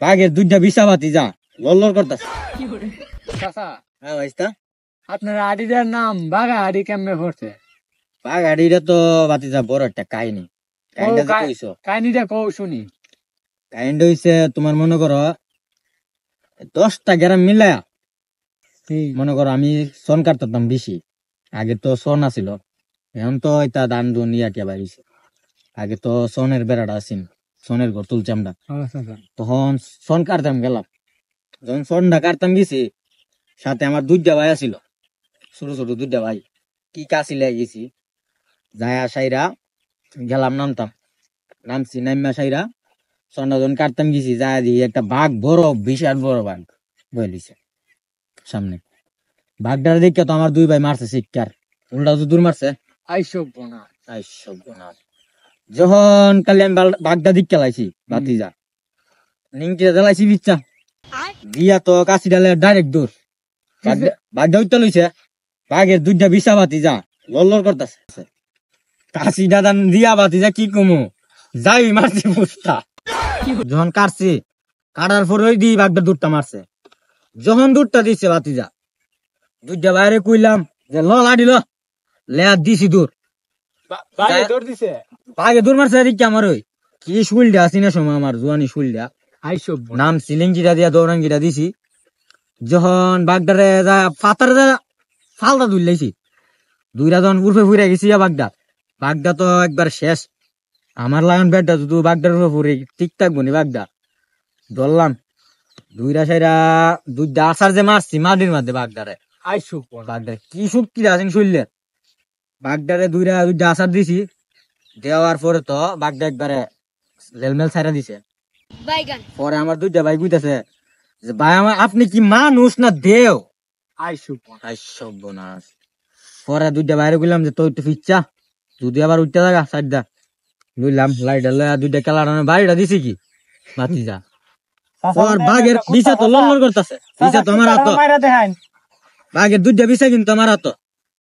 বাঘের দুইটা বিছা বাতি যা লল্লর করতেছে। চাচা হ্যাঁ ভাইস্তা, আপনার আডিটার নাম বাঘা আডি কেমনে পড়ছে? বাঘ আড়িটা তো বাতি যা বড় একটা কাহিনী। কাহিনীটা যে কইছো, কাহিনীটা কও শুনি। কাহিনীটা হইছে তোমার মনে করো 10টা গ্রাম মিলায়া, মনে করো আমি সন কাটতাম বেশি। আগে তো সন আছিল, এখন তো এটা দান দুন ইয়াটিয়া বাড়িছে। আগে তো সনের বেড়াটা আছেন, সনের ঘর তুলছি আমরা। তখন সন কাটতাম গেলাম, যখন সনটা কাটতাম গেছি, সাথে আমার দুইটা ভাই আছিল, ছোট ছোট দুইটা ভাই। কি কাছি লেগে গেছি, যায়া সাইরা গেলাম, নামছি নাইমা সাইরা সনটা যখন কাটতাম গেছি, যায় দিয়ে একটা বাঘ, বড় বিশাল বড় বাঘ বলিছে সামনে। বাঘটার দেখে তো আমার দুই ভাই মারছে শিক্ষার, উল্টা তো দূর মারছে। যখন কালি আমি বাঘটা দিক খেলাইছি বাতিজা নিংকে জ্বালাইছি বিচ্ছা দিয়া, তো কাশি ডালে ডাইরেক্ট দূর। বাঘটা উত্তর লইছে, বাঘের দুইটা বিছা বাতিজা লল্লর করতেছে। কাশি দাদা দিয়া বাতিজা কি কমু, যাই মারছি পুস্তা। যখন কাটছি, কাটার পর ওই দিয়ে বাঘটা দূরটা মারছে। যখন দূরটা দিচ্ছে বাতিজা, দুইটা বাইরে কইলাম যে ল লাডি ল, লেয়ার দিছি দূর। বাঘে দূর মারছে এদিকে আমার, ওই কি শুলটা আসি না সময় আমার জোয়ানি শুলটা নাম সিলিঙ্গিটা দিয়া দৌড়াঙ্গিটা দিছি। যখন বাঘটারে পাতারে ফালটা দুইলাইছি, দুইটা যখন উর্ফে ফুরে গেছি বাঘটা তো একবার শেষ। আমার লাগান ব্যাটটা শুধু বাঘটার উপরে ফুরে ঠিক থাকবো নি। বাঘটা ধরলাম, দুইটা সাইরা দুইটা আসার যে মারছি মাটির মধ্যে বাঘটারে। বাঘটারে কি শক্তি আছেন শুনলে, বাঘটারে দুইটা আসার দিছি। দেওয়ার পরে তো বাঘটা একবারে লেলমেল ছাইরা দিছে। পরে আমার দুইটা ভাই কইতাছে যে ভাই আমার আপনি কি মানুষ না দেও। পরে দুইটা বাইরে গেলাম যে তো একটু ফিচ্ছা, যদি আবার উঠতে থাকা সাইডটা লইলাম লাইট দুইটা খেলার বাড়িটা দিছি কি ভাতিজা। বাঘের বিছা তো লড়লড় করতেছে, বিছা তো আমার হাত, বাঘের দুইটা বিছা কিন্তু আমার হাত।